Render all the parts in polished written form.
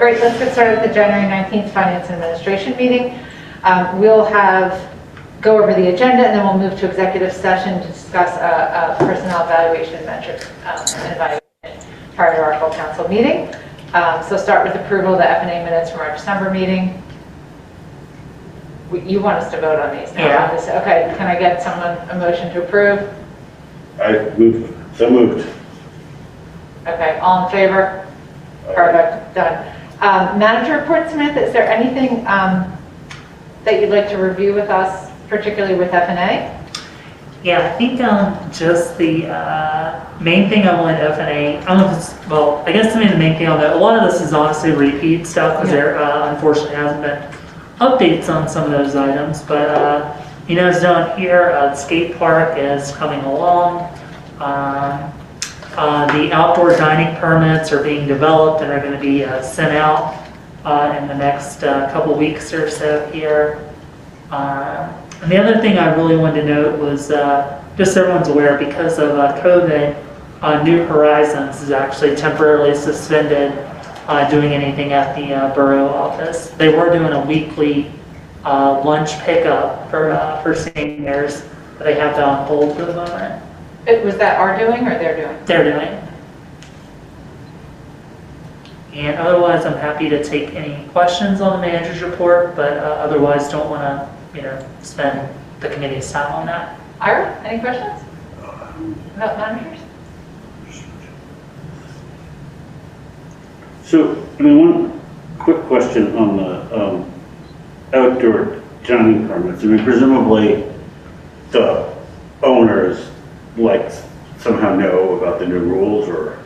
Great, let's get started with the January 19th Finance and Administration meeting. We'll go over the agenda, and then we'll move to executive session to discuss a personnel evaluation metric and evaluation prior to our full council meeting. So start with approval of the F&A minutes from our December meeting. You want us to vote on these now? Yeah. Okay, can I get someone a motion to approve? So moved. Okay, all in favor? Perfect, done. Manager report, Samantha, is there anything that you'd like to review with us, particularly with F&A? Yeah, I think just the main thing I wanted F&A, I don't know if it's, well, I guess the main thing on that, a lot of this is honestly repeat stuff because there unfortunately hasn't been updates on some of those items, but you know, as down here, the skate park is coming along. The outdoor dining permits are being developed and are going to be sent out in the next couple weeks or so here. And the other thing I really wanted to note was, just so everyone's aware, because of COVID, New Horizons is actually temporarily suspended doing anything at the borough office. They were doing a weekly lunch pickup for seniors, but they have that on hold for the moment. Was that our doing or their doing? They're doing. And otherwise, I'm happy to take any questions on the manager's report, but otherwise don't want to, spend the committee's time on that. Ira, any questions about managers? So, one quick question on the outdoor dining permits. Presumably the owners somehow know about the new rules, or?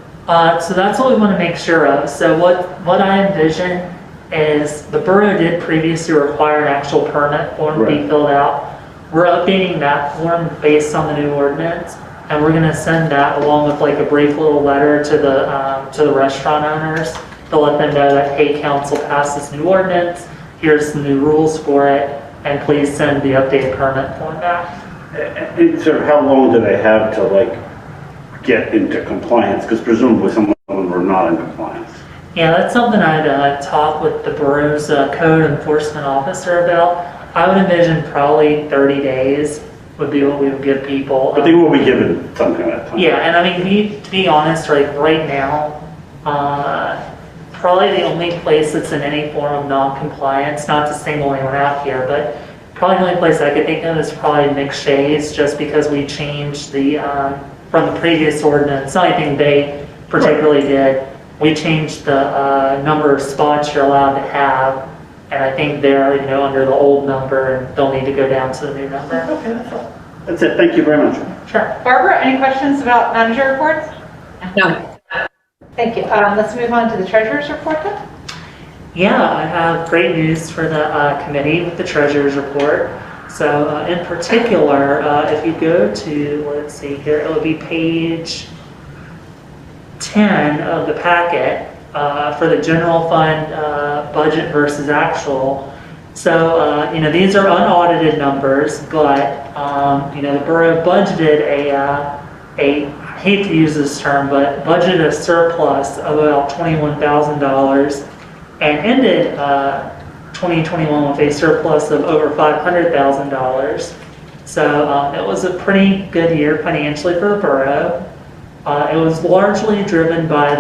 So that's what we want to make sure of. So what I envision is the borough did previously require an actual permit form to be filled out. We're updating that form based on the new ordinance, and we're going to send that along with a brief little letter to the restaurant owners to let them know that, hey, council passed this new ordinance, here's the new rules for it, and please send the updated permit form back. And sort of how long do they have to get into compliance? Because presumably some of them are not in compliance. Yeah, that's something I'd talk with the borough's code enforcement officer about. I would envision probably 30 days would be what we would give people. But they will be given some kind of time. Yeah, and to be honest, right now, probably the only place that's in any form of non-compliance, not to single anyone out here, but probably the only place I could think of is probably McShay's, just because we changed from the previous ordinance, not anything they particularly did. We changed the number of spots you're allowed to have, and I think they're under the old number, and they'll need to go down to the new number. Okay, that's all. That's it. Thank you very much. Sure. Barbara, any questions about manager reports? No. Thank you. Let's move on to the treasurer's report then. Yeah, I have great news for the committee with the treasurer's report. So in particular, if you go to, let's see here, it would be page 10 of the packet for the general fund budget versus actual. So, these are unaudited numbers, but, the borough budgeted I hate to use this term, but budgeted a surplus of about $21,000 and ended 2021 with a surplus of over $500,000. So it was a pretty good year financially for the borough. It was largely driven by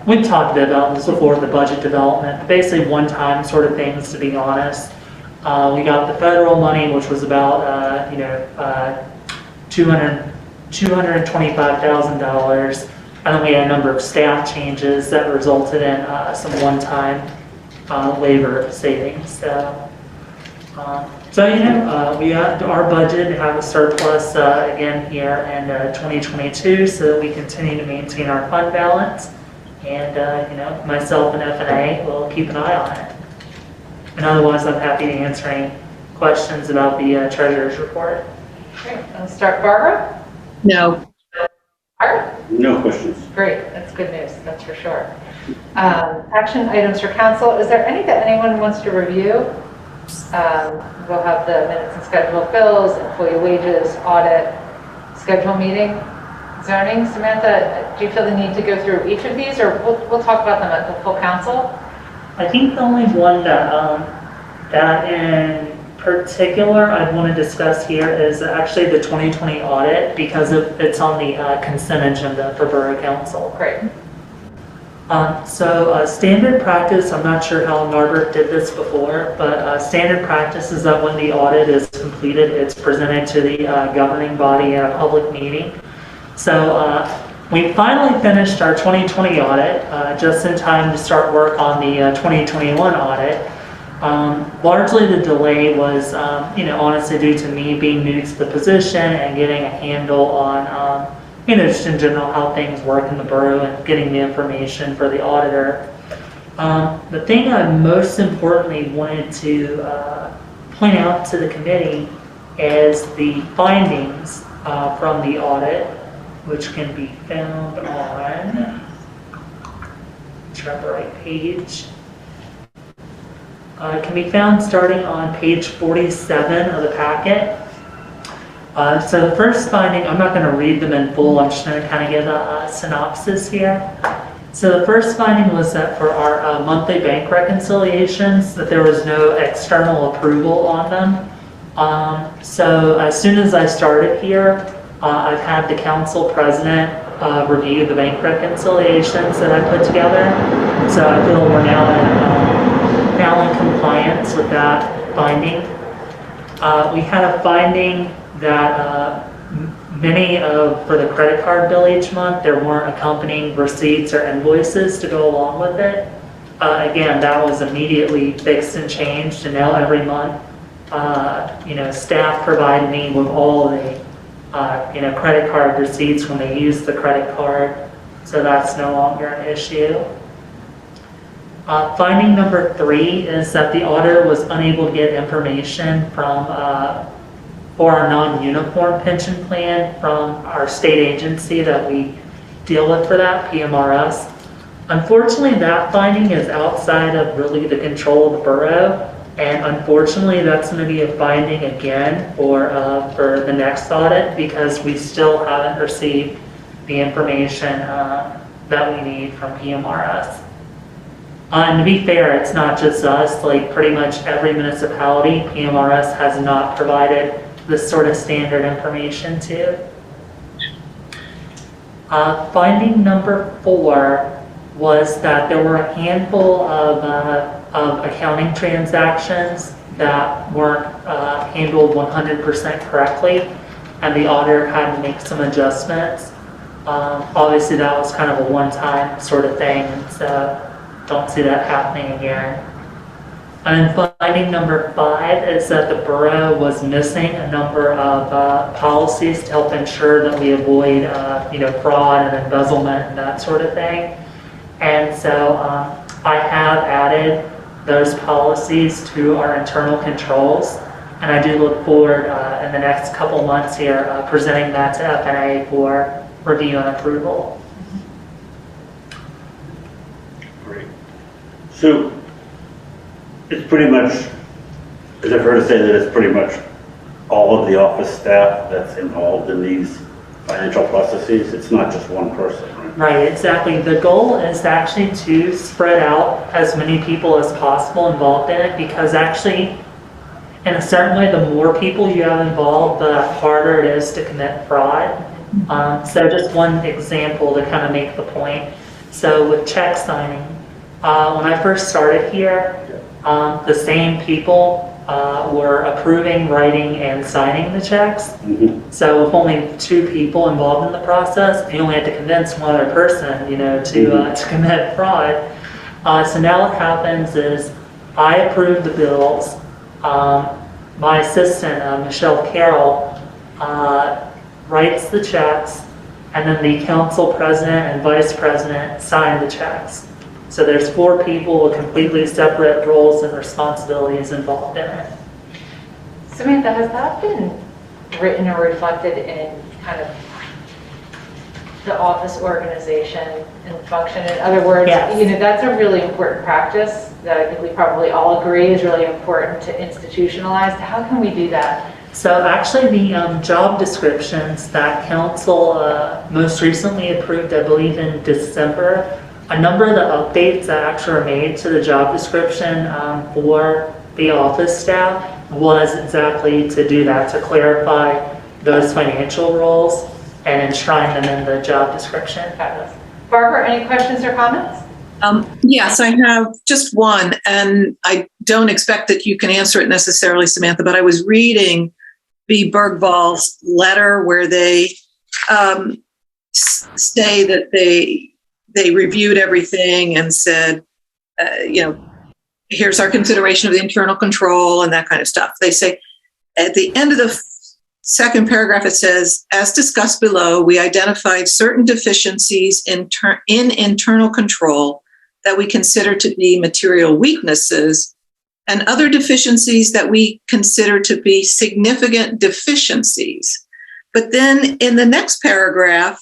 we've talked about this before, the budget development, basically one-time sort of things, to be honest. We got the federal money, which was about, $225,000. And then we had a number of staff changes that resulted in some one-time labor savings. We got our budget to have a surplus again here in 2022, so that we continue to maintain our fund balance. And myself and F&A will keep an eye on it. And otherwise, I'm happy to answer any questions about the treasurer's report. Great. Let's start, Barbara. No. Art? No questions. Great. That's good news. That's for sure. Action items for council. Is there any that anyone wants to review? We'll have the minutes and schedule of bills, employee wages, audit, schedule meeting, zoning. Samantha, do you feel the need to go through each of these, or we'll talk about them at the full council? I think the only one that in particular I'd want to discuss here is actually the 2020 audit because it's on the consent agenda for Borough Council. Great. Standard practice, I'm not sure how Norbert did this before, but standard practice is that when the audit is completed, it's presented to the governing body at a public meeting. So we finally finished our 2020 audit just in time to start work on the 2021 audit. Largely the delay was, honestly due to me being new to the position and getting a handle on, just in general how things work in the borough and getting the information for the auditor. The thing I most importantly wanted to point out to the committee is the findings from the audit, which can be found on, the right page. It can be found starting on page 47 of the packet. So the first finding, I'm not going to read them in full, I'm just going to kind of give a synopsis here. So the first finding was that for our monthly bank reconciliations, that there was no external approval on them. So as soon as I started here, I've had the council president review the bank reconciliations that I put together. So I feel we're now in compliance with that finding. We had a finding that for the credit card bill each month, there weren't accompanying receipts or invoices to go along with it. Again, that was immediately fixed and changed, and now every month, staff provide me with all the, credit card receipts when they use the credit card, so that's no longer an issue. Finding number 3 is that the auditor was unable to get information from for our non-uniform pension plan from our state agency that we deal with for that, PMRS. Unfortunately, that finding is outside of really the control of the borough, and unfortunately that's going to be a finding again for the next audit because we still haven't received the information that we need from PMRS. And to be fair, it's not just us, like pretty much every municipality, PMRS has not provided this sort of standard information to. Finding number 4 was that there were a handful of accounting transactions that weren't handled 100% correctly, and the auditor had to make some adjustments. Obviously that was kind of a one-time sort of thing, and so don't see that happening again. And finding number 5 is that the borough was missing a number of policies to help ensure that we avoid, fraud and embezzlement and that sort of thing. And so I have added those policies to our internal controls, and I do look forward in the next couple months here presenting that to FNA for review and approval. Great. So it's pretty much, is it fair to say that it's pretty much all of the office staff that's involved in these financial processes? It's not just one person, right? Right, exactly. The goal is actually to spread out as many people as possible involved in it, because actually, in a certain way, the more people you have involved, the harder it is to commit fraud. So just one example to kind of make the point. So with check signing, when I first started here, the same people were approving, writing, and signing the checks. Mm-hmm. So with only 2 people involved in the process, you only had to convince one other person, to commit fraud. So now what happens is I approve the bills. My assistant, Michelle Carroll, writes the checks, and then the council president and vice president sign the checks. So there's 4 people with completely separate roles and responsibilities involved in it. Samantha, has that been written or reflected in kind of the office organization and function? In other words, Yes. That's a really important practice that I think we probably all agree is really important to institutionalize. How can we do that? So actually the job descriptions that council most recently approved, I believe in December, a number of the updates that actually were made to the job description for the office staff was exactly to do that, to clarify those financial roles and enshrine them in the job description. Fabulous. Barbara, any questions or comments? Yes, I have just one, and I don't expect that you can answer it necessarily, Samantha, but I was reading B. Bergvall's letter where they say that they reviewed everything and said, here's our consideration of the internal control and that kind of stuff. They say at the end of the second paragraph, it says, as discussed below, we identified certain deficiencies in internal control that we consider to be material weaknesses and other deficiencies that we consider to be significant deficiencies. But then in the next paragraph,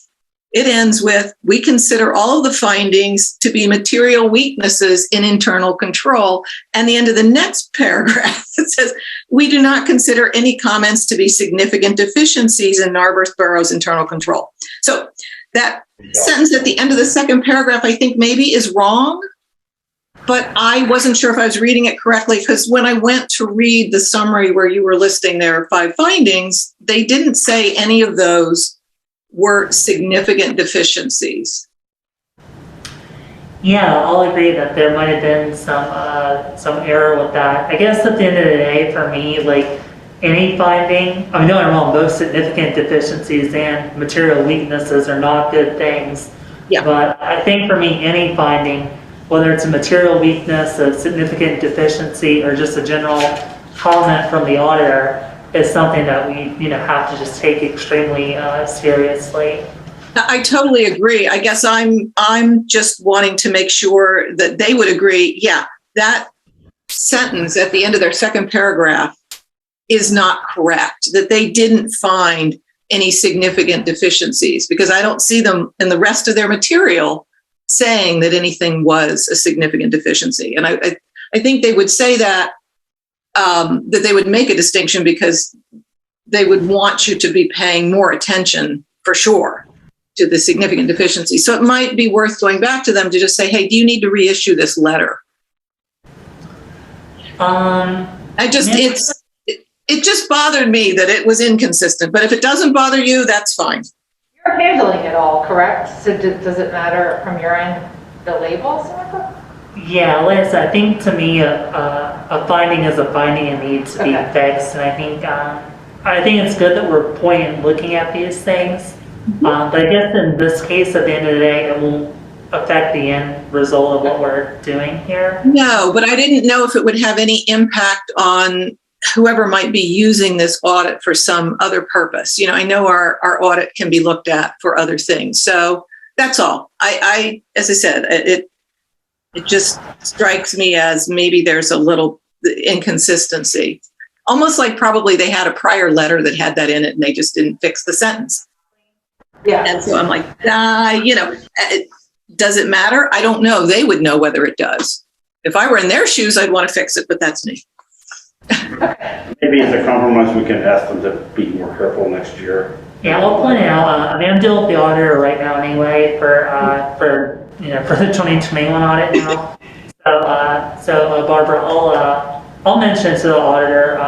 it ends with, we consider all of the findings to be material weaknesses in internal control. And the end of the next paragraph, it says, we do not consider any comments to be significant deficiencies in Narberth Borough's internal control. So that sentence at the end of the second paragraph, I think maybe is wrong, but I wasn't sure if I was reading it correctly, because when I went to read the summary where you were listing their 5 findings, they didn't say any of those were significant deficiencies. Yeah, I'll agree that there might have been some error with that. I guess at the end of the day, for me, like any finding, I mean, don't get me wrong, both significant deficiencies and material weaknesses are not good things. Yeah. But I think for me, any finding, whether it's a material weakness, a significant deficiency, or just a general comment from the auditor, is something that we, have to just take extremely seriously. I totally agree. I guess I'm just wanting to make sure that they would agree. Yeah, that sentence at the end of their second paragraph is not correct, that they didn't find any significant deficiencies, because I don't see them in the rest of their material saying that anything was a significant deficiency. And I think they would say that they would make a distinction because they would want you to be paying more attention, for sure, to the significant deficiency. So it might be worth going back to them to just say, hey, do you need to reissue this letter? It just bothered me that it was inconsistent, but if it doesn't bother you, that's fine. You're handling it all, correct? So does it matter from your end, the labels? Yeah, like I said, I think to me, a finding is a finding and needs to be fixed. And I think it's good that we're pointing and looking at these things. But I guess in this case, at the end of the day, it won't affect the end result of what we're doing here. No, but I didn't know if it would have any impact on whoever might be using this audit for some other purpose. I know our audit can be looked at for other things. So that's all. As I said, it just strikes me as maybe there's a little inconsistency. Almost like probably they had a prior letter that had that in it and they just didn't fix the sentence. Yeah. And so I'm like, does it matter? I don't know. They would know whether it does. If I were in their shoes, I'd want to fix it, but that's me. Maybe as a compromise, we can ask them to be more careful next year. Yeah, I'll point out, I'm dealing with the auditor right now anyway for the 2021 audit now. So Barbara, I'll mention to the auditor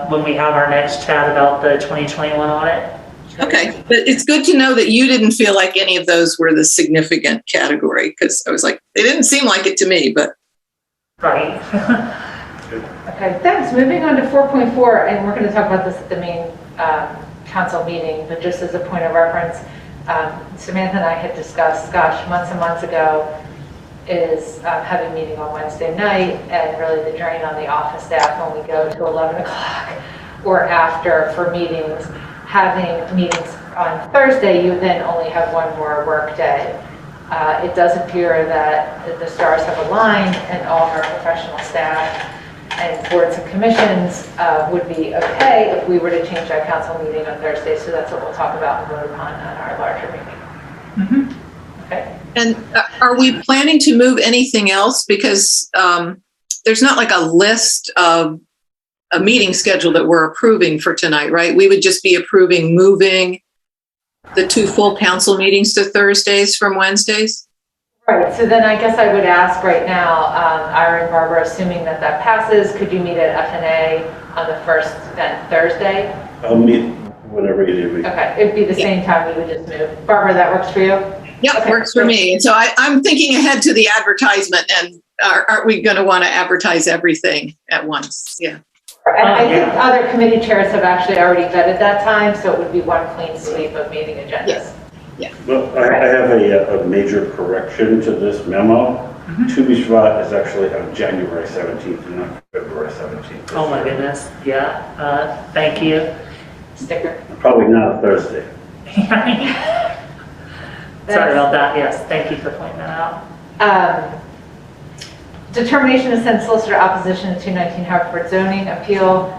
when we have our next chat about the 2021 audit. Okay, but it's good to know that you didn't feel like any of those were the significant category, because I was like, they didn't seem like it to me, but. Right. Okay, thanks. Moving on to 4.4, and we're going to talk about this at the main council meeting, but just as a point of reference, Samantha and I had discussed, months and months ago, is having a meeting on Wednesday night, and really the drain on the office staff when we go to 11 o'clock or after for meetings. Having meetings on Thursday, you then only have one more work day. It does appear that the stars have aligned and all of our professional staff and boards and commissions would be okay if we were to change our council meeting on Thursday. So that's what we'll talk about and vote upon on our larger meeting. Okay. And are we planning to move anything else? Because there's not like a list of a meeting schedule that we're approving for tonight, right? We would just be approving moving the 2 full council meetings to Thursdays from Wednesdays? All right, so then I guess I would ask right now, Ira and Barbara, assuming that that passes, could you meet at FNA on the first, then Thursday? I'll meet whenever you need me. Okay, it'd be the same time, we would just move. Barbara, that works for you? Yep, Okay. works for me. And so I'm thinking ahead to the advertisement, and aren't we going to want to advertise everything at once? Yeah. And I think Yeah. other committee chairs have actually already vetted that time, so it would be one clean sweep of meeting agendas. Yes. Well, I have a major correction to this memo. To be Shvat is actually on January 17th and not February 17th. Oh my goodness, yeah, thank you. Sticker. Probably not a Thursday. Sorry about that, yes, thank you for pointing that out. Determination to send solicitor opposition to 219 Hartford zoning appeal.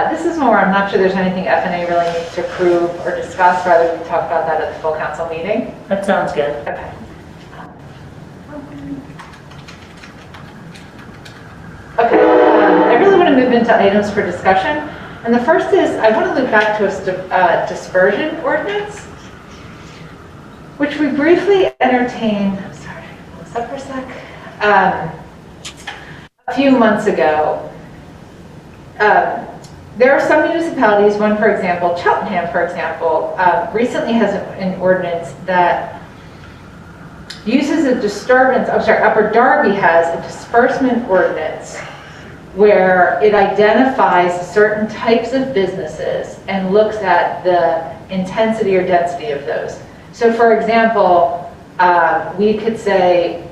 This is more, I'm not sure there's anything FNA really needs to approve or discuss, rather we talk about that at the full council meeting. That sounds good. Okay. Okay, I really want to move into items for discussion. And the first is, I want to loop back to a dispersion ordinance, which we briefly entertained, I'm sorry, hold this up for a sec. A few months ago. There are some municipalities, one for example, Cheltenham for example, recently has an ordinance that uses a disturbance, I'm sorry, Upper Darby has a disbursement ordinance where it identifies certain types of businesses and looks at the intensity or density of those. So for example, we could say,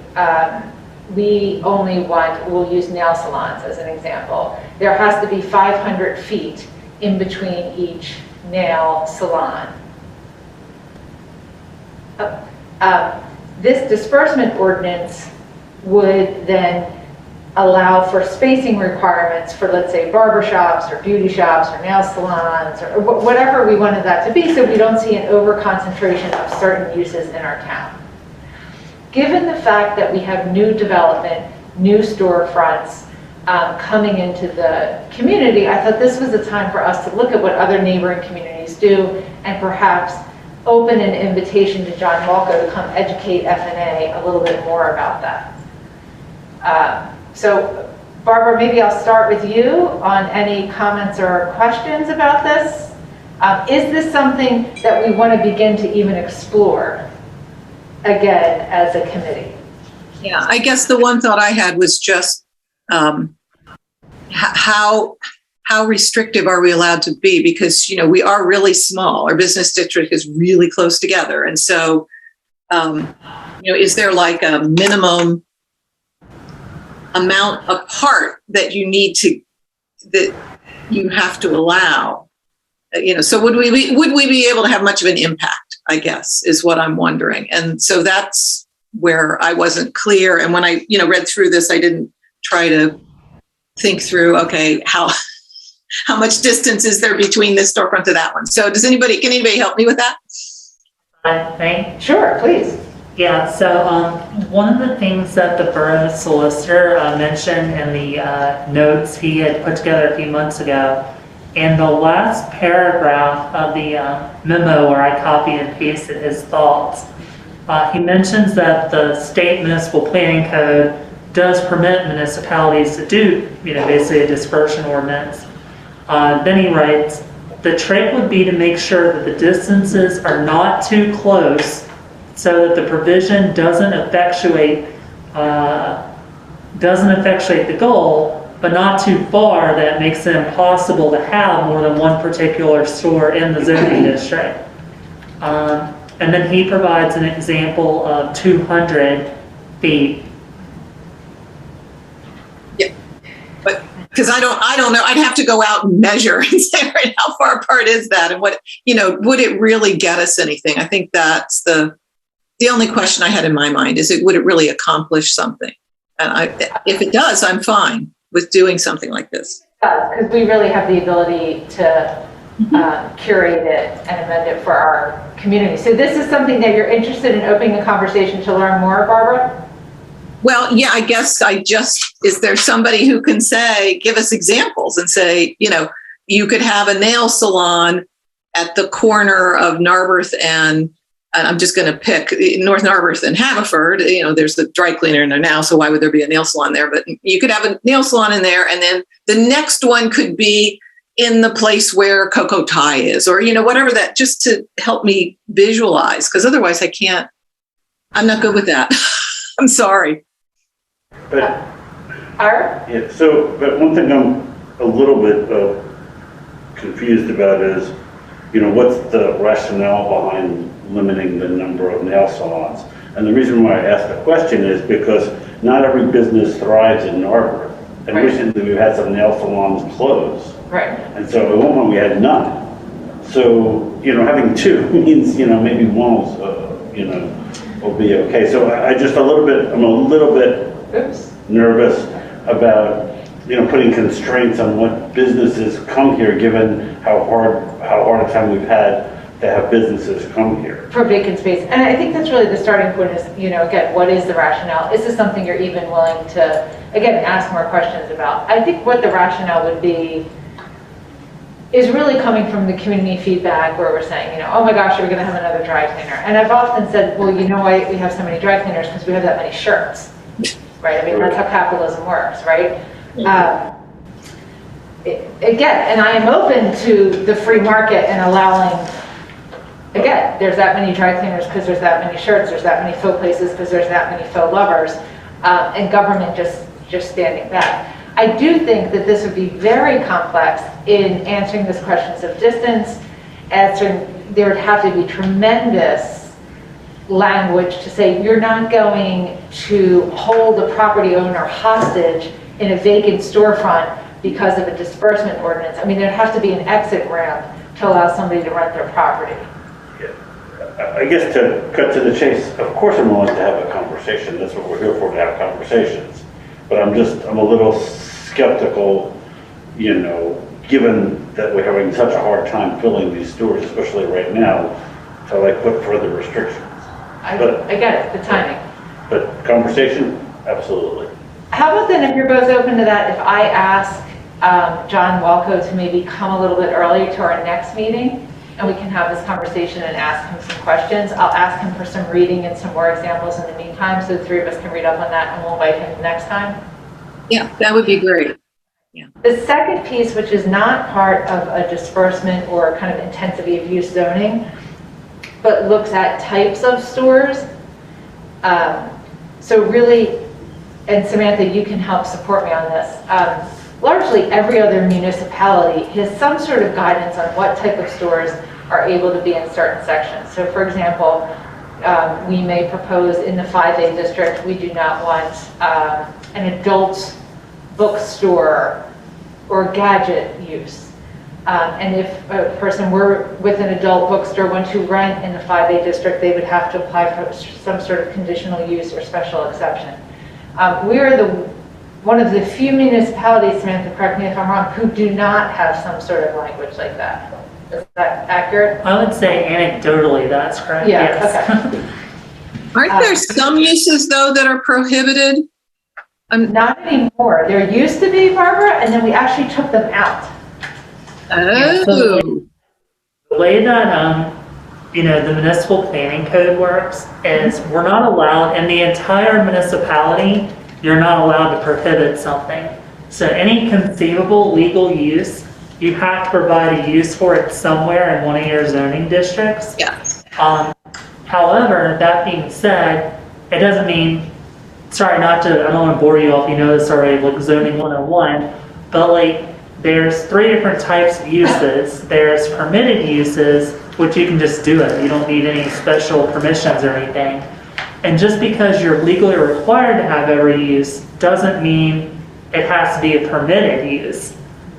we only want, we'll use nail salons as an example. There has to be 500 feet in between each nail salon. This disbursement ordinance would then allow for spacing requirements for, let's say, barber shops or beauty shops or nail salons or whatever we wanted that to be, so we don't see an over-concentration of certain uses in our town. Given the fact that we have new development, new storefronts coming into the community, I thought this was a time for us to look at what other neighboring communities do and perhaps open an invitation to John Walker to come educate FNA a little bit more about that. So Barbara, maybe I'll start with you on any comments or questions about this. Is this something that we want to begin to even explore again as a committee? Yeah, I guess the one thought I had was just how restrictive are we allowed to be? Because, you know, we are really small. Our business district is really close together. And so, you know, is there like a minimum amount apart that you need to, that you have to allow? You know, so would we be able to have much of an impact, I guess, is what I'm wondering. And so that's where I wasn't clear. And when I, you know, read through this, I didn't try to think through, okay, how much distance is there between this storefront to that one? So can anybody help me with that? I think. Sure, please. Yeah, so one of the things that the borough solicitor mentioned in the notes he had put together a few months ago, in the last paragraph of the memo where I copied and pasted his thoughts, he mentions that the state municipal planning code does permit municipalities to do, you know, basically a dispersion ordinance. Then he writes, the trick would be to make sure that the distances are not too close so that the provision doesn't effectuate the goal, but not too far that it makes it impossible to have more than one particular store in the zoning district. And then he provides an example of 200 feet. Yeah, but because I don't know, I'd have to go out and measure and say, right, how far apart is that? And what, you know, would it really get us anything? I think that's the only question I had in my mind is would it really accomplish something? And if it does, I'm fine with doing something like this. Because we really have the ability to curate it and amend it for our community. So this is something that you're interested in opening a conversation to learn more, Barbara? Well, yeah, I guess is there somebody who can say, give us examples and say, you know, you could have a nail salon at the corner of Narberth and and I'm just going to pick North Narberth and Haverford, there's the dry cleaner in there now, so why would there be a nail salon there? But you could have a nail salon in there, and then the next one could be in the place where Coco Thai is, or, whatever that, just to help me visualize, because otherwise I'm not good with that. I'm sorry. But, Art? yeah, but one thing I'm a little bit confused about is, what's the rationale behind limiting the number of nail salons? And the reason why I ask the question is because not every business thrives in Narberth. And Right. recently we've had some nail salons close. Right. And so at one point we had none. So, having two means, maybe one will be okay. So I'm a little bit Oops. nervous about, putting constraints on what businesses come here, given how hard a time we've had to have businesses come here. For vacant space. And I think that's really the starting point is, again, what is the rationale? Is this something you're even willing to, again, ask more questions about? I think what the rationale would be is really coming from the community feedback where we're saying, oh my gosh, we're going to have another dry cleaner. And I've often said, well, you know why we have so many dry cleaners? Because we have that many shirts, right? I mean, that's how capitalism works, right? Again, and I am open to the free market and allowing, again, there's that many dry cleaners because there's that many shirts, there's that many faux places because there's that many faux lovers, and government just standing back. I do think that this would be very complex in answering these questions of distance. There would have to be tremendous language to say you're not going to hold a property owner hostage in a vacant storefront because of a disbursement ordinance. I mean, there'd have to be an exit ramp to allow somebody to rent their property. Yeah. I guess to cut to the chase, of course I'm willing to have a conversation. That's what we're here for, to have conversations. But I'm a little skeptical, given that we're having such a hard time filling these stores, especially right now, to put further restrictions. I get it, the timing. But conversation, absolutely. How about then, if you're both open to that, if I ask John Walco to maybe come a little bit early to our next meeting, and we can have this conversation and ask him some questions. I'll ask him for some reading and some more examples in the meantime, so the three of us can read up on that, and we'll invite him next time. Yeah, that would be great. Yeah. The second piece, which is not part of a disbursement or kind of intensity of use zoning, but looks at types of stores. So really, and Samantha, you can help support me on this. Largely every other municipality has some sort of guidance on what type of stores are able to be in certain sections. So for example, we may propose in the 5A district, we do not want an adult bookstore or gadget use. And if a person were with an adult bookstore went to rent in the 5A district, they would have to apply for some sort of conditional use or special exception. We are one of the few municipalities, Samantha, correct me if I'm wrong, who do not have some sort of language like that. Is that accurate? I would say anecdotally that's correct. Yeah, yes. okay. Aren't there some uses, though, that are prohibited? Not anymore. There used to be, Barbara, and then we actually took them out. Oh. The way that the municipal planning code works is we're not allowed in the entire municipality. You're not allowed to prohibit something. So any conceivable legal use, you have to provide a use for it somewhere in one of your zoning districts. Yes. However, that being said, it doesn't mean, sorry, I don't want to bore you all if you know this already, like zoning 101, but there's three different types of uses. There's permitted uses, which you can just do it. You don't need any special permissions or anything. And just because you're legally required to have every use doesn't mean it has to be a permitted use.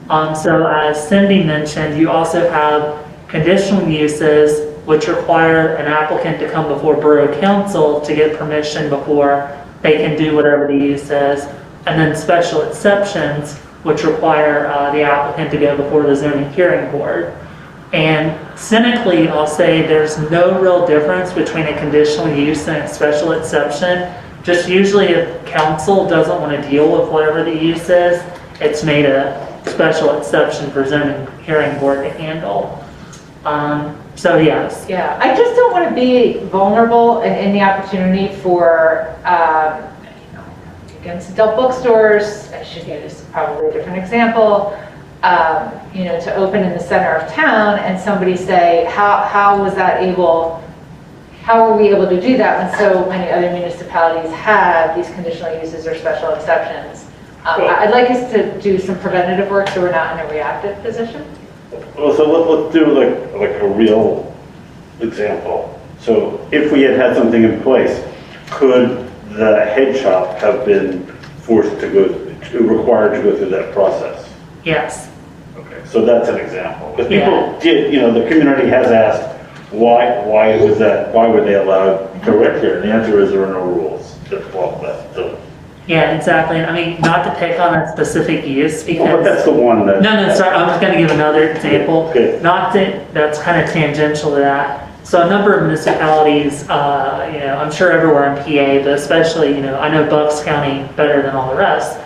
So as Cindy mentioned, you also have conditional uses, which require an applicant to come before Borough Council to get permission before they can do whatever the use is. And then special exceptions, which require the applicant to go before the zoning hearing board. And cynically, I'll say there's no real difference between a conditional use and a special exception. Just usually if council doesn't want to deal with whatever the use is, it's made a special exception for zoning hearing board to handle. So yes. Yeah, I just don't want to be vulnerable and in the opportunity for, you know, against adult bookstores, I should use probably a different example, you know, to open in the center of town and somebody say, how was that able, how were we able to do that when so many other municipalities have these conditional uses or special exceptions? I'd like us to do some preventative work so we're not in a reactive position. Well, so let's do like a real example. So if we had had something in place, could the head shop have been forced to required to go through that process? Yes. Okay, so that's an example. Because people did, you know, the community has asked, why were they allowed to rent here? And the answer is there are no rules that fall that. So. Yeah, exactly. I mean, not to pick on a specific use because. Well, but that's the one that. No, sorry. I'm just going to give another example. Okay. Not that that's kind of tangential to that. So a number of municipalities, you know, I'm sure everywhere in PA, but especially, you know, I know Bucks County better than all the rest.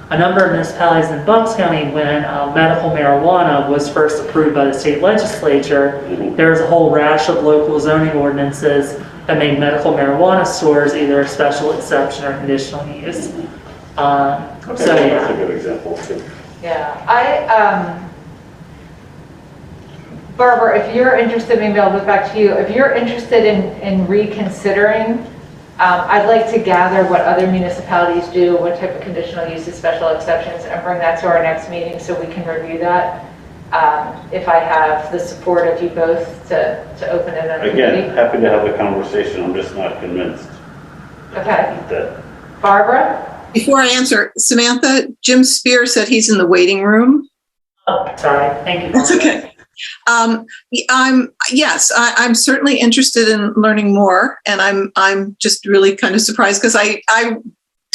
A number of municipalities in Bucks County, when medical marijuana was first approved by the state legislature, there was a whole rash of local zoning ordinances that made medical marijuana stores either a special exception or conditional use. Okay, So yeah. That's a good example too. Yeah, Barbara, if you're interested, maybe I'll look back to you. If you're interested in reconsidering, I'd like to gather what other municipalities do, what type of conditional uses, special exceptions, and bring that to our next meeting so we can review that. If I have the support of you both to open it in a Again, committee. happy to have the conversation. I'm just not convinced. Okay. That. Barbara? Before I answer, Samantha, Jim Spear said he's in the waiting room. Oh, sorry. Thank you. That's okay. I'm certainly interested in learning more, and I'm just really kind of surprised because I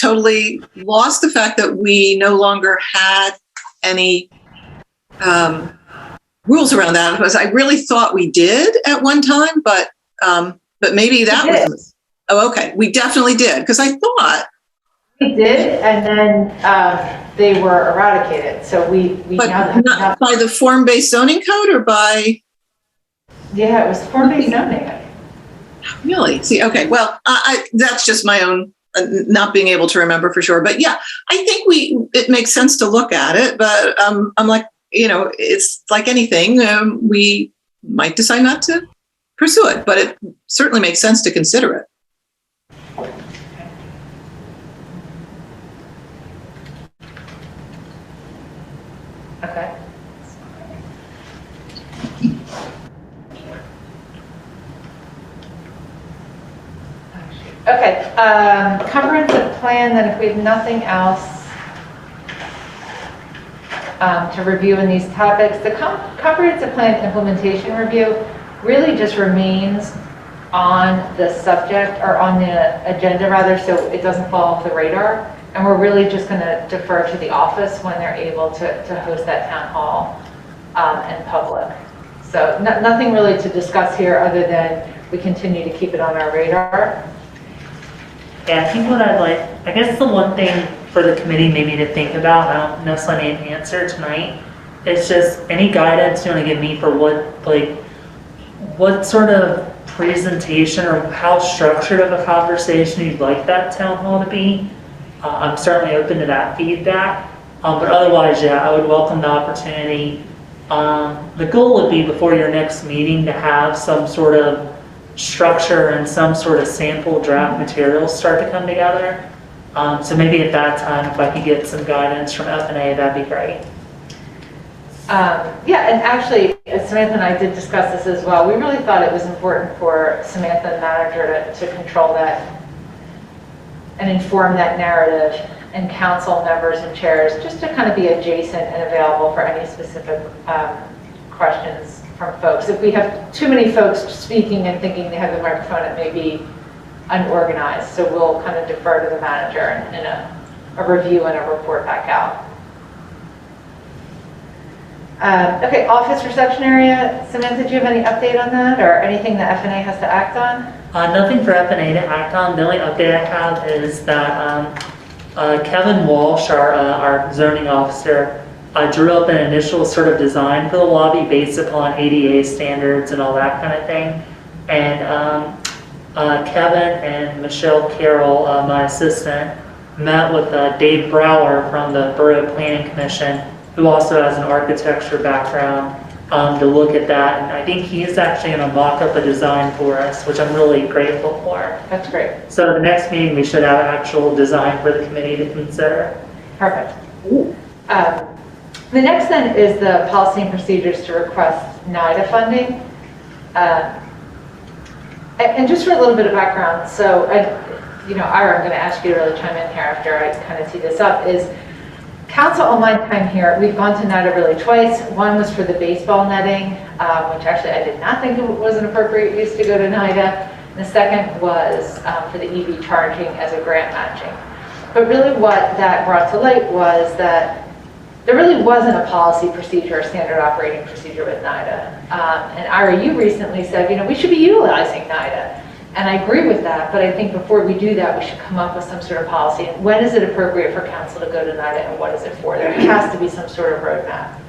totally lost the fact that we no longer had any rules around that, because I really thought we did at one time, but maybe that was. Oh, okay. We definitely did, because I thought We did, and then they were eradicated. So we but now not by the form-based zoning code or by. Yeah, it was form-based zoning. Really? See, okay. Well, I that's just my own not being able to remember for sure. But yeah, I think it makes sense to look at it. But I'm like, you know, it's like anything. We might decide not to pursue it, but it certainly makes sense to consider it. Okay. Okay, comprehensive plan, then if we have nothing else to review in these topics, the comprehensive plan implementation review really just remains on the subject, or on the agenda rather, so it doesn't fall off the radar. And we're really just going to defer to the office when they're able to host that town hall in public. So nothing really to discuss here other than we continue to keep it on our radar. Yeah, I think what I'd like, I guess the one thing for the committee maybe to think about, I don't necessarily need an answer tonight, is just any guidance you want to give me for what sort of presentation or how structured of a conversation you'd like that town hall to be. I'm certainly open to that feedback, but otherwise, yeah, I would welcome the opportunity. The goal would be before your next meeting to have some sort of structure and some sort of sample draft materials start to come together. So maybe at that time, if I could get some guidance from F&A, that'd be great. Yeah, and actually, Samantha and I did discuss this as well. We really thought it was important for Samantha, the manager, to control that and inform that narrative, and council members and chairs just to kind of be adjacent and available for any specific questions from folks. If we have too many folks speaking and thinking they have the microphone, it may be unorganized. So we'll kind of defer to the manager in a review and a report back out. Okay, office reception area. Samantha, do you have any update on that, or anything that F&A has to act on? Nothing for F&A to act on. The only update I have is that Kevin Walsh, our zoning officer, drew up an initial sort of design for the lobby based upon ADA standards and all that kind of thing. And Kevin and Michelle Carroll, my assistant, met with Dave Brower from the Borough Planning Commission, who also has an architecture background, to look at that. And I think he's actually going to mock up a design for us, which I'm really grateful for. That's great. So the next meeting, we should have an actual design for the committee to consider. Perfect. The next then is the policy and procedures to request NIDA funding. And just for a little bit of background, so, Ira, I'm going to ask you to really chime in here after I kind of tee this up, is council on my time here, we've gone to NIDA really twice. One was for the baseball netting, which actually I did not think it was an appropriate use to go to NIDA. And the second was for the EV charging as a grant matching. But really what that brought to light was that there really wasn't a policy procedure or standard operating procedure with NIDA. And Ira, you recently said, we should be utilizing NIDA. And I agree with that, but I think before we do that, we should come up with some sort of policy. And when is it appropriate for council to go to NIDA and what is it for? There has to be some sort of roadmap.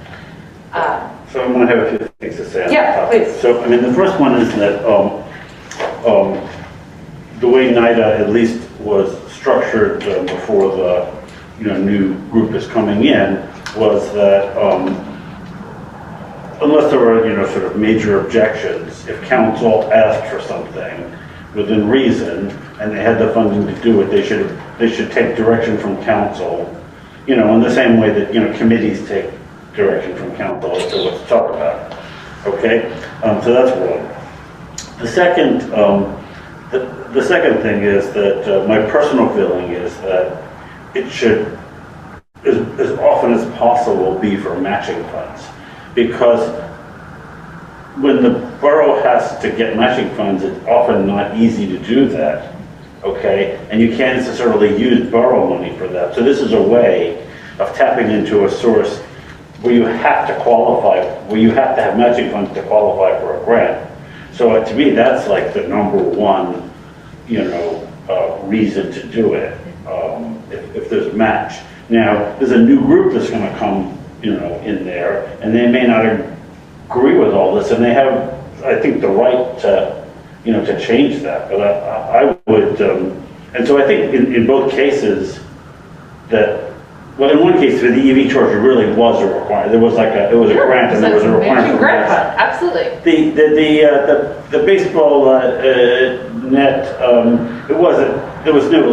So I'm going to have a few things to say on Yeah, that topic. please. So, the first one is that the way NIDA at least was structured before the new group is coming in was that unless there were sort of major objections, if council asked for something within reason and they had the funding to do it, they should take direction from council, in the same way that committees take direction from council as to what to talk about. Okay, so that's one. The second, the second thing is that my personal feeling is that it should, as often as possible, be for matching funds, because when the borough has to get matching funds, it's often not easy to do that, okay? And you can't necessarily use borough money for that. So this is a way of tapping into a source where you have to qualify, where you have to have matching funds to qualify for a grant. So to me, that's like the number one, reason to do it, if there's a match. Now, there's a new group that's going to come, in there, and they may not agree with all this, and they have, I think, the right to, to change that. But I would, and so I think in both cases that, well, in one case, for the EV charger really was a requirement. There was it was a grant, and there was a requirement. Grant fund, absolutely. The baseball net, there was no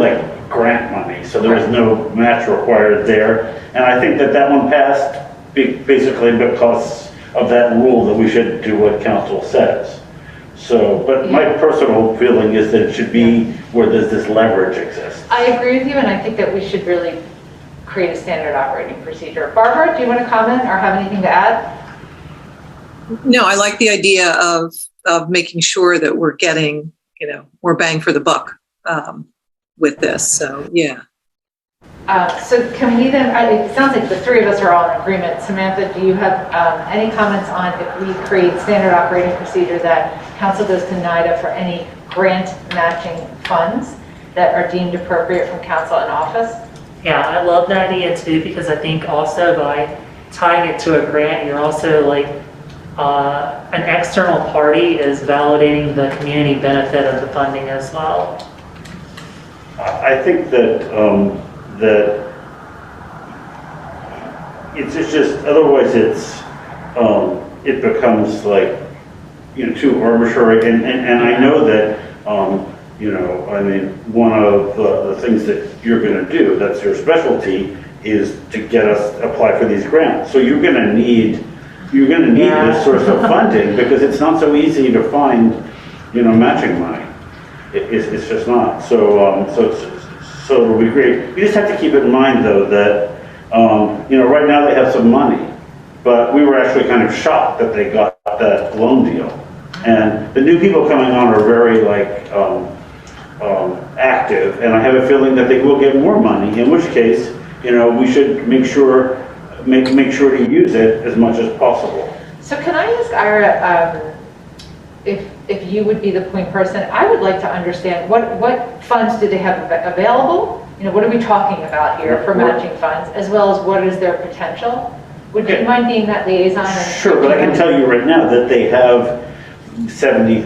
grant money, so there was no match required there. And I think that one passed basically because of that rule that we should do what council says. So, but my personal feeling is that it should be where this leverage exists. I agree with you, and I think that we should really create a standard operating procedure. Barbara, do you want to comment or have anything to add? No, I like the idea of making sure that we're getting, more bang for the buck with this. So, yeah. So can we then, it sounds like the three of us are all in agreement. Samantha, do you have any comments on if we create standard operating procedure that council goes to NIDA for any grant matching funds that are deemed appropriate from council in office? Yeah, I love that idea too, because I think also by tying it to a grant, you're also an external party is validating the community benefit of the funding as well. I think that it's just otherwise it becomes too arbitrary, and I know that one of the things that you're going to do, that's your specialty, is to get us apply for these grants. So you're going to need this source of funding, because it's not so easy to find matching money. It's just not. So so it'll be great. You just have to keep in mind though that right now they have some money, but we were actually kind of shocked that they got that loan deal. And the new people coming on are very active, and I have a feeling that they will get more money, in which case, we should make sure to use it as much as possible. So can I ask Ira, if you would be the point person, I would like to understand what funds do they have available? What are we talking about here for matching funds, as well as what is their potential? Would you mind being that liaison? Sure, but I can tell you right now that they have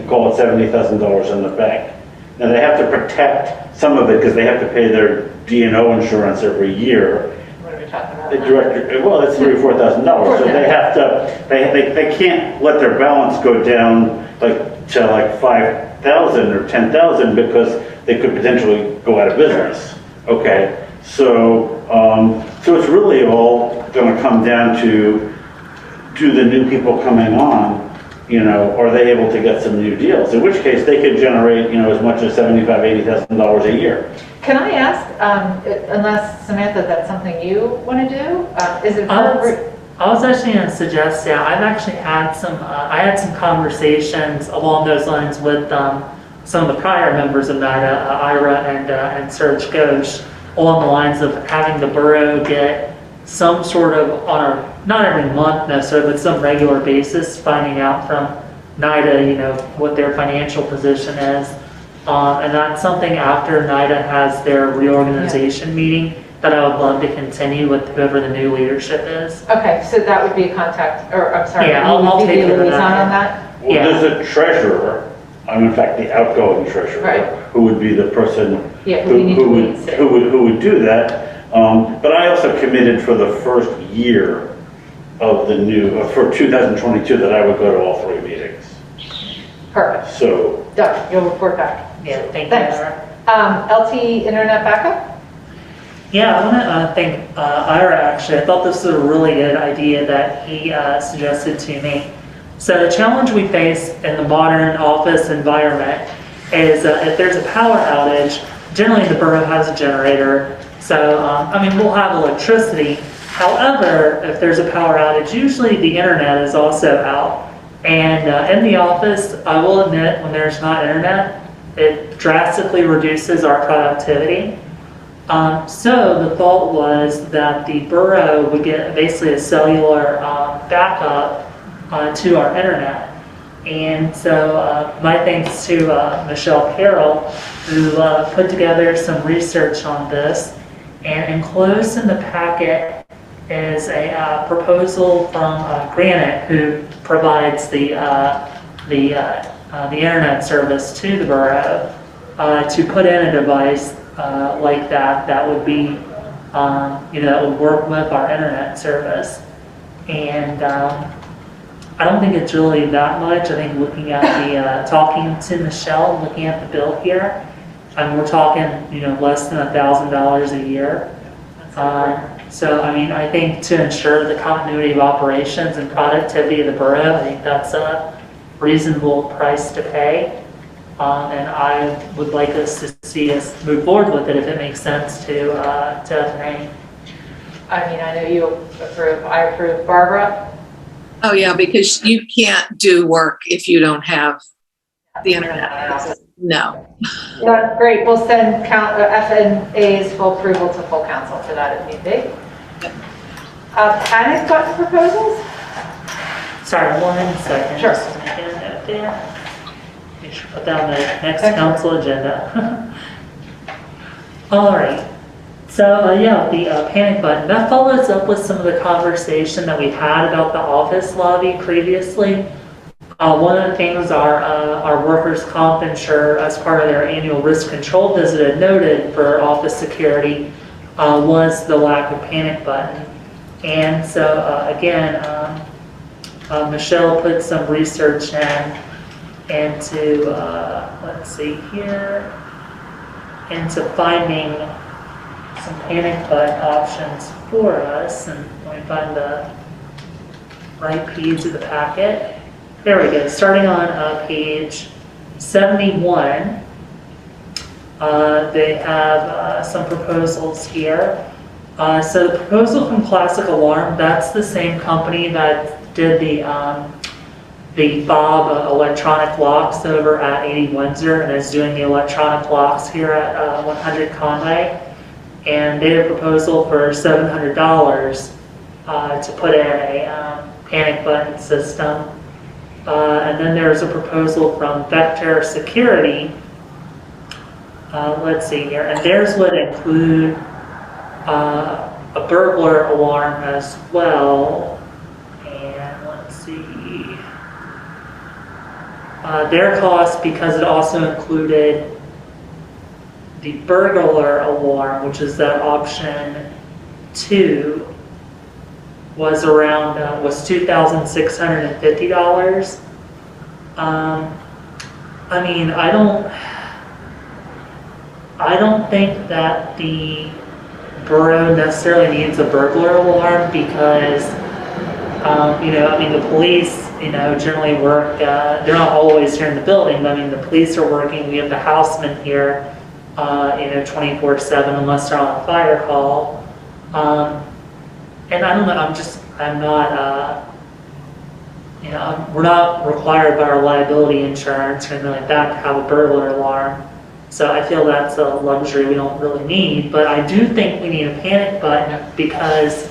call it $70,000 in the bank. Now they have to protect some of it because they have to pay their D&O insurance every year. What are we talking about? The director, well, it's $3,000 or $4,000, so they have to, they can't let their balance go down to like 5,000 or 10,000 because they could potentially go out of business. Okay, so so it's really all going to come down to, do the new people coming on, are they able to get some new deals? In which case they could generate, as much as $75,000, $80,000 a year. Can I ask, unless Samantha, that's something you want to do? Is it? I was actually going to suggest, yeah, I've actually had I had some conversations along those lines with some of the prior members of Naida, Ira and Serge Ghosh, along the lines of having the borough get some sort of, not every month necessarily, but some regular basis, finding out from Naida, what their financial position is. And that's something after Naida has their reorganization meeting that I would love to continue with whoever the new leadership is. Okay, so that would be a contact, or I'm sorry, Yeah, I'll you would be take the care of liaison that. on that? Well, Yeah. there's a treasurer, in fact, the outgoing treasurer, Right. who would be the person Yeah, who we need to lead. who would do that. But I also committed for the first year of for 2022 that I would go to all 3 meetings. Perfect. So, Done, you'll report back. Yeah, thank you. Thanks. Ira. LT Internet Backup? Yeah, I want to thank Ira, actually. I thought this was a really good idea that he suggested to me. So the challenge we face in the modern office environment is if there's a power outage, generally the borough has a generator. So, we'll have electricity. However, if there's a power outage, usually the internet is also out. And in the office, I will admit, when there's not internet, it drastically reduces our productivity. So the thought was that the borough would get basically a cellular backup to our internet. And so my thanks to Michelle Carroll, who put together some research on this. And enclosed in the packet is a proposal from Granite, who provides the internet service to the borough, to put in a device like that would be, that would work with our internet service. And I don't think it's really that much. I think looking at talking to Michelle, looking at the bill here, we're talking, less than $1,000 a year. So, I think to ensure the continuity of operations and productivity of the borough, I think that's a reasonable price to pay. And I would like us to see us move forward with it if it makes sense to F&A. I know you approve, I approve. Barbara? Oh, yeah, because you can't do work if you don't have the internet. No. Yeah, great, we'll send F&A's full approval to full council for that if need be. Panic button proposals? Sorry, 1 second. Sure. Just make a note there. We should put that on the next Okay. council agenda. All right. So the panic button, that follows up with some of the conversation that we had about the office lobby previously. One of the things our workers' comp insurer, as part of their annual risk control visit, had noted for office security was the lack of panic button. And so again, Michelle put some research into let's see here, into finding some panic button options for us. And let me find the right page of the packet. There we go. Starting on page 71, they have some proposals here. So the proposal from Classic Alarm, that's the same company that did the Bob electronic locks over at 80 Windsor and is doing the electronic locks here at 100 Conway. And they had a proposal for $700 to put in a panic button system. And then there's a proposal from Vector Security. Let's see here, and theirs would include a burglar alarm as well. their cost, because it also included the burglar alarm, which is that option 2, was around was $2,650. I mean, I don't think that the borough necessarily needs a burglar alarm because, you know, I mean, the police, you know, generally work, they're not always here in the building, but I mean, the police are working, we have the housemen here, you know, 24/7 unless they're on a fire call. And I don't know, I'm not, you know, we're not required by our liability insurance or anything like that to have a burglar alarm. So I feel that's a luxury we don't really need, but I do think we need a panic button because,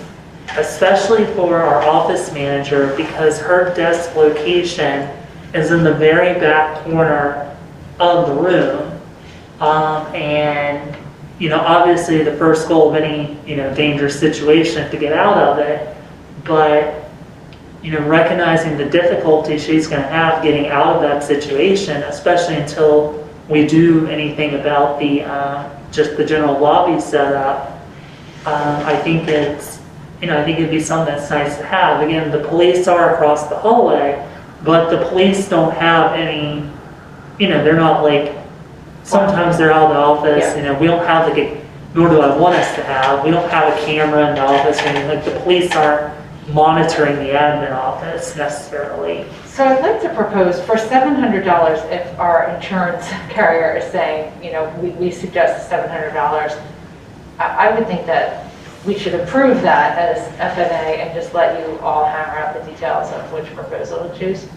especially for our office manager, because her desk location is in the very back corner of the room. And, you know, obviously the first goal of any, you know, dangerous situation is to get out of it, but, you know, recognizing the difficulty she's going to have getting out of that situation, especially until we do anything about the, just the general lobby setup, I think it's, you know, I think it'd be something that's nice to have. Again, the police are across the hallway, but the police don't have any, you know, they're not like, sometimes they're out of the office, Yeah. you know, we don't have like a, nor do I want us to have, we don't have a camera in the office or anything, like the police aren't monitoring the admin office necessarily. So I'd like to propose for $700, if our insurance carrier is saying, you know, we suggest $700, I would think that we should approve that as FNA and just let you all hammer out the details of which proposal to choose.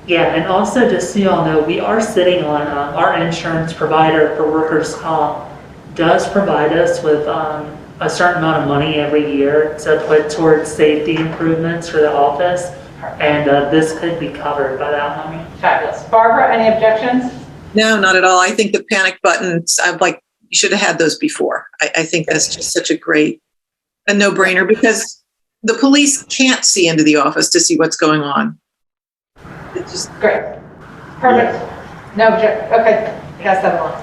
Yeah, and also just so you all know, we are sitting on, our insurance provider for workers' comp does provide us with a certain amount of money every year to put towards safety improvements for the office. And this could be covered by that money. Fabulous. Barbara, any objections? No, not at all. I think the panic buttons, I'm like, you should have had those before. I think that's just such a no-brainer because the police can't see into the office to see what's going on. It's just Great. Perfect. No objection. Okay. Pass that along.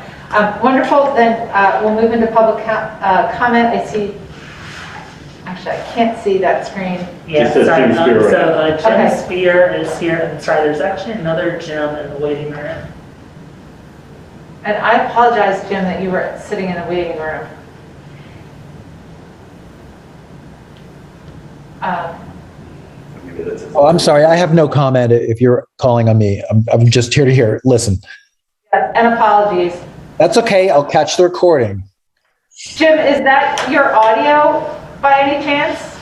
Wonderful. Then we'll move into public comment. I see, actually, I can't see that screen. Yeah, Just says sorry. Jim Spear, So Jim Okay. Spear is here. And sorry, there's actually another Jim in the waiting room. And I apologize, Jim, that you were sitting in the waiting room. Oh, I'm sorry. I have no comment if you're calling on me. I'm just here to listen. Yes, and apologies. That's okay. I'll catch the recording. Jim, is that your audio by any chance?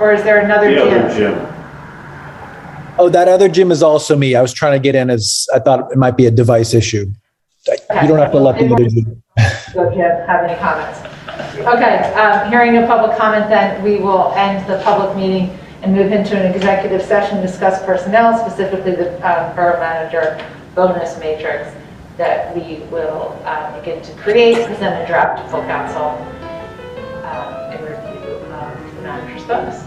Or is there another The Jim? other Jim. Oh, that other Jim is also me. I was trying to get in as I thought it might be a device issue. You don't have to let the other Jim. Go, Jim, have any comments? Okay, hearing no public comment, then we will end the public meeting and move into an executive session, discuss personnel, specifically the borough manager bonus matrix that we will begin to create, present a draft to full council in review of the manager's bonus.